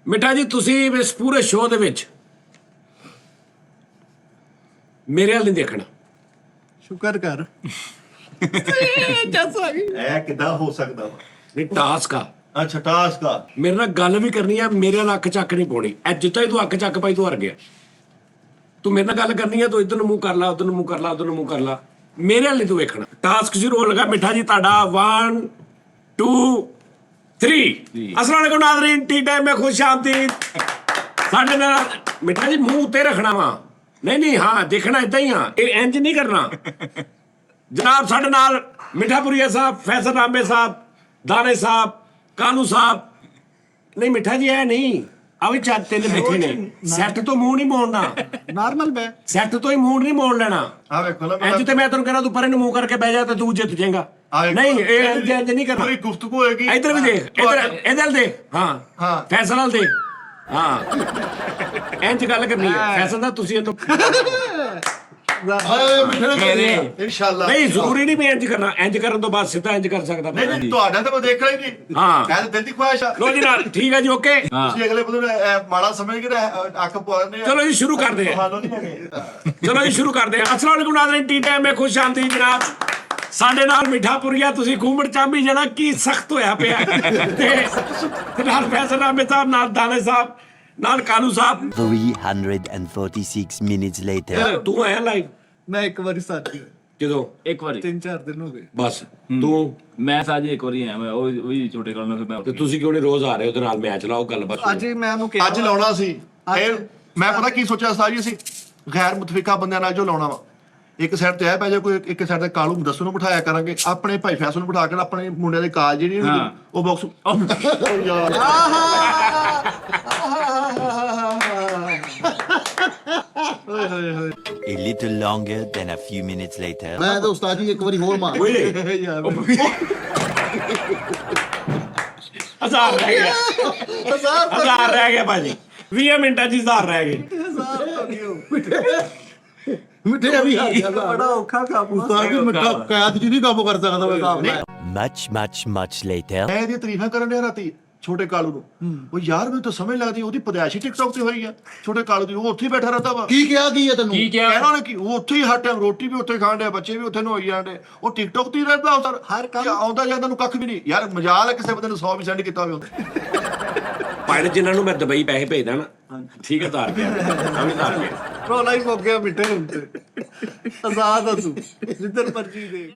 ਮਿੱਠਾ ਜੀ ਤੁਸੀਂ ਇਸ ਪੂਰੇ ਸ਼ੋਅ ਦੇ ਵਿੱਚ ਮੇਰੇ ਵੱਲ ਨਹੀਂ ਦੇਖਣਾ। ਸ਼ੁਕਰ ਕਰ। ਇਹ ਕਿੱਦਾਂ ਹੋ ਸਕਦਾ ਵਾ? ਨਹੀਂ ਟਾਸਕ ਆ। ਅੱਛਾ ਟਾਸਕ ਆ। ਮੇਰੇ ਨਾਲ ਗੱਲ ਵੀ ਕਰਨੀ ਆ, ਮੇਰੇ ਨਾਲ ਅੱਖ ਚੱਕ ਨਹੀਂ ਪਾਉਣੀ। ਇਹ ਜਿੱਦਾਂ ਹੀ ਤੂੰ ਅੱਖ ਚੱਕ ਪਾਈ ਤੂੰ ਹਾਰ ਗਿਆ। ਤੂੰ ਮੇਰੇ ਨਾਲ ਗੱਲ ਕਰਨੀ ਆ, ਤੂੰ ਇੱਧਰ ਨੂੰ ਮੂੰਹ ਕਰ ਲਾ, ਉੱਧਰ ਨੂੰ ਮੂੰਹ ਕਰ ਲਾ, ਉੱਧਰ ਨੂੰ ਮੂੰਹ ਕਰ ਲਾ। ਮੇਰੇ ਵੱਲ ਨਹੀਂ ਤੂੰ ਵੇਖਣਾ। ਟਾਸਕ ਸ਼ੁਰੂ ਹੋਣ ਲੱਗਾ। ਮਿੱਠਾ ਜੀ ਤੁਹਾਡਾ 1 2 3। ਅਸਲਾਮ ਵਾਲੇਕੁਮ ਨਾਜ਼ਰੀਨ, ਟੀ ਟਾਈਮ ਮੈਂ ਖੁਸ਼ ਆਮਦੀਦ। ਸਾਡੇ ਨਾਲ ਮਿੱਠਾ ਜੀ ਮੂੰਹ ਉੱਤੇ ਰੱਖਣਾ ਵਾ। ਨਹੀਂ ਹਾਂ ਦੇਖਣਾ ਇਦਾਂ ਹੀ ਆ, ਇਹ ਇੰਜ ਨਹੀਂ ਕਰਨਾ। ਜਨਾਬ ਸਾਡੇ ਨਾਲ ਮਿੱਠਾਪੁਰੀਆ ਸਾਹਿਬ, ਫੈਸਲ ਰਾਮੇ ਸਾਹਿਬ, ਦਾਨੇ ਸਾਹਿਬ, ਕਾਨੂ ਸਾਹਿਬ। ਨਹੀਂ ਮਿੱਠਾ ਜੀ ਇਹ ਨਹੀਂ, ਆ ਵੀ ਚਾਰ ਤਿੰਨ ਬੈਠੇ ਨੇ। ਸੈੱਟ ਤੋਂ ਮੂੰਹ ਨਹੀਂ ਮੋੜਨਾ। ਨਾਰਮਲ ਬੈ ਸੈੱਟ ਤੋਂ ਹੀ ਮੂੰਹ ਨਹੀਂ ਮੋੜ ਲੈਣਾ। ਆ ਵੇਖੋ ਨਾ ਇੰਜ ਤੇ ਮੈਂ ਤੈਨੂੰ ਕਹਿੰਦਾ ਤੂੰ ਪਰੇ ਨੂੰ ਮੂੰਹ ਕਰਕੇ ਬਹਿ ਜਾ ਤੇ ਤੂੰ ਜਿੱਤ ਜਾਏਗਾ। ਨਹੀਂ ਇਹ ਇੰਜ ਨਹੀਂ ਕਰਨਾ। ਪੂਰੀ ਗੁਫ਼ਤਗੂ ਹੋਏਗੀ। ਇੱਧਰ ਵੀ ਦੇਖ, ਇਹਦੇ ਵੱਲ ਦੇਖ। ਹਾਂ ਫੈਸਲ ਵੱਲ ਦੇਖ। ਹਾਂ ਇੰਜ ਗੱਲ ਕਰਨੀ ਹੈ। ਫੈਸਲ ਦਾ ਤੁਸੀਂ ਇਹਨੂੰ ਇਨਸ਼ਾਅੱਲਾ ਨਹੀਂ ਜ਼ਰੂਰੀ ਨਹੀਂ ਵੀ ਇੰਜ ਕਰਨਾ। ਇੰਜ ਕਰਨ ਤੋਂ ਬਾਅਦ ਸਿੱਧਾ ਇੰਜ ਕਰ ਸਕਦਾ। ਨਹੀਂ ਤੁਹਾਡਾ ਤਾਂ ਮੈਂ ਦੇਖਣਾ ਹੀ ਨਹੀਂ। ਹਾਂ ਕਹਿੰਦੇ ਦਿਲ ਦੀ ਖੁਆਇਸ਼ ਆ। ਲੋ ਜੀ ਨਾਲ ਠੀਕ ਹੈ ਜੀ, ਓਕੇ। ਤੁਸੀਂ ਅਗਲੇ ਬੰਦੇ ਨੂੰ ਮਾੜਾ ਸਮਝ ਕੇ ਅੱਖ ਪਵਾ ਦਿੰਦੇ ਆ। ਚਲੋ ਜੀ ਸ਼ੁਰੂ ਕਰਦੇ ਹਾਂ। ਤੁਹਾਨੂੰ ਨਹੀਂ ਹੈਗੇ। ਚਲੋ ਜੀ ਸ਼ੁਰੂ ਕਰਦੇ ਹਾਂ। ਅਸਲਾਮ ਵਾਲੇਕੁਮ ਨਾਜ਼ਰੀਨ, ਟੀ ਟਾਈਮ ਮੈਂ ਖੁਸ਼ ਆਮਦੀਦ ਜਨਾਬ। ਸਾਡੇ ਨਾਲ ਮਿੱਠਾਪੁਰੀਆ ਤੁਸੀਂ ਘੁੰਮਣ ਚਾਂਬੀ ਜਣਾ ਕੀ ਸਖਤ ਹੋਇਆ ਪਿਆ ਤੇ ਨਾਲ ਫੈਸਲ ਰਾਮੇ ਸਾਹਿਬ, ਨਾਲ ਦਾਨੇ ਸਾਹਿਬ, ਨਾਲ ਕਾਨੂ ਸਾਹਿਬ। 346 minutes later. ਤੂੰ ਆਇਆ ਲਾਈਵ ਮੈਂ ਇੱਕ ਵਾਰੀ ਸਾਥੀ ਜਦੋਂ? ਇੱਕ ਵਾਰੀ 3-4 ਦਿਨ ਹੋ ਗਏ। ਬਸ ਤੂੰ ਮੈਂ ਸਾਜੇ ਇੱਕ ਵਾਰੀ ਆਇਆ। ਮੈਂ ਉਹ ਵੀ ਛੋਟੇ ਕਾਲ ਨਾਲ ਫਿਰ ਮੈਂ ਤੇ ਤੁਸੀਂ ਕਿਉਂ ਨਹੀਂ ਰੋਜ਼ ਆ ਰਹੇ ਉਹਦੇ ਨਾਲ ਮੈਚ ਲਾਓ ਗੱਲ ਬਸ। ਅੱਜ ਹੀ ਮੈਂ ਉਹਨੂੰ ਕਿਹਾ ਅੱਜ ਲਾਉਣਾ ਸੀ। ਫਿਰ ਮੈਂ ਪਤਾ ਕੀ ਸੋਚਿਆ ਸਾਜੀ, ਅਸੀਂ ਗੈਰ ਮੁਤਫਿਕਾ ਬੰਦਿਆਂ ਨਾਲ ਜੋ ਲਾਉਣਾ ਵਾ। ਇੱਕ ਸਾਈਡ ਤੇ ਇਹ ਪੈ ਜਾ, ਕੋਈ ਇੱਕ ਸਾਈਡ ਤੇ ਕਾਲੂ ਦਸੂ ਨੂੰ ਬਿਠਾਇਆ ਕਰਾਂਗੇ। ਆਪਣੇ ਭਾਈ ਫੈਸਲ ਨੂੰ ਬਿਠਾ ਕੇ ਆਪਣੇ ਮੁੰਡਿਆਂ ਦੇ ਕਾਲ ਜਿਹੜੀ ਉਹ ਬਾਕਸ ਯਾਰ A little longer than a few minutes later. ਮੈਂ ਤਾਂ ਉਸਤਾਦ ਜੀ ਇੱਕ ਵਾਰੀ ਹੋਰ ਮਾਰ ਹਜ਼ਾਰ ਰਹਿ ਗਿਆ। ਹਜ਼ਾਰ ਰਹਿ ਗਿਆ ਭਾਜੀ। 20 ਮਿੰਟਾਂ 'ਚ ਹਜ਼ਾਰ ਰਹਿ ਗਏ। ਮਿੱਠੇ ਵੀ ਆ ਗਿਆ ਬੜਾ ਔਖਾ ਕਾਬੂ। ਉਸਤਾਦ ਜੀ ਮਿੱਠਾ ਕੈਦ ਜੀ ਨਹੀਂ ਕਾਬੂ ਕਰ ਸਕਦਾ ਮੈਂ ਹਿਸਾਬ ਨਾਲ। Much later. ਮੈਂ ਇਹਦੀ ਤਾਰੀਫਾਂ ਕਰਨ ਡਿਆ ਰਾਤੀ ਛੋਟੇ ਕਾਲੂ ਨੂੰ। ਉਹ ਯਾਰ ਮੈਨੂੰ ਤਾਂ ਸਮਝ ਲੱਗਦੀ ਉਹਦੀ ਪਦੈਸ਼ੀ ਟਿਕਟੌਕ ਤੇ ਹੋਈ ਆ ਛੋਟੇ ਕਾਲੂ ਦੀ। ਉਹ ਉੱਥੇ ਹੀ ਬੈਠਾ ਰਹਿੰਦਾ ਵਾ। ਕੀ ਕਿਹਾ ਕੀ ਹੈ ਤੈਨੂੰ? ਕੀ ਕਿਹਾ? ਕਹਿਣਾ ਉਹਨੇ ਕਿ ਉਹ ਉੱਥੇ ਹੀ ਹਰ ਟਾਈਮ ਰੋਟੀ ਵੀ ਉੱਥੇ ਖਾਣ ਡਿਆ, ਬੱਚੇ ਵੀ ਉੱਥੇ ਨਹਾਈ ਜਾਂਦੇ। ਉਹ ਟਿਕਟੌਕ ਤੇ ਹੀ ਰਹਿੰਦਾ ਉਧਰ। ਹਰ ਕੰਮ ਆਉਂਦਾ ਜਾਂਦਾ ਨੂੰ ਕੱਖ ਵੀ ਨਹੀਂ। ਯਾਰ ਮਜਾਲ ਹੈ ਕਿਸੇ ਬੰਦੇ ਨੂੰ 100 ਵੀ ਸੈਂਡ ਕੀਤਾ ਹੋਵੇ ਉਹਨੇ। ਪਾਇਲਟ ਜਿਨ੍ਹਾਂ ਨੂੰ ਮੈਂ ਦੁਬਈ ਪੈਸੇ ਭੇਜਦਾ ਨਾ, ਠੀਕ ਹੈ 1000 ਰੁਪਏ ਸਮਝ 1000 ਰੁਪਏ ਰੋਲਾ ਹੀ ਮੁੱਕ ਗਿਆ ਮਿੱਠੇ ਹੁਣ ਤੇ। ਆਜ਼ਾਦ ਆ ਤੂੰ ਜਿੱਧਰ ਮਰਜੀ ਦੇ।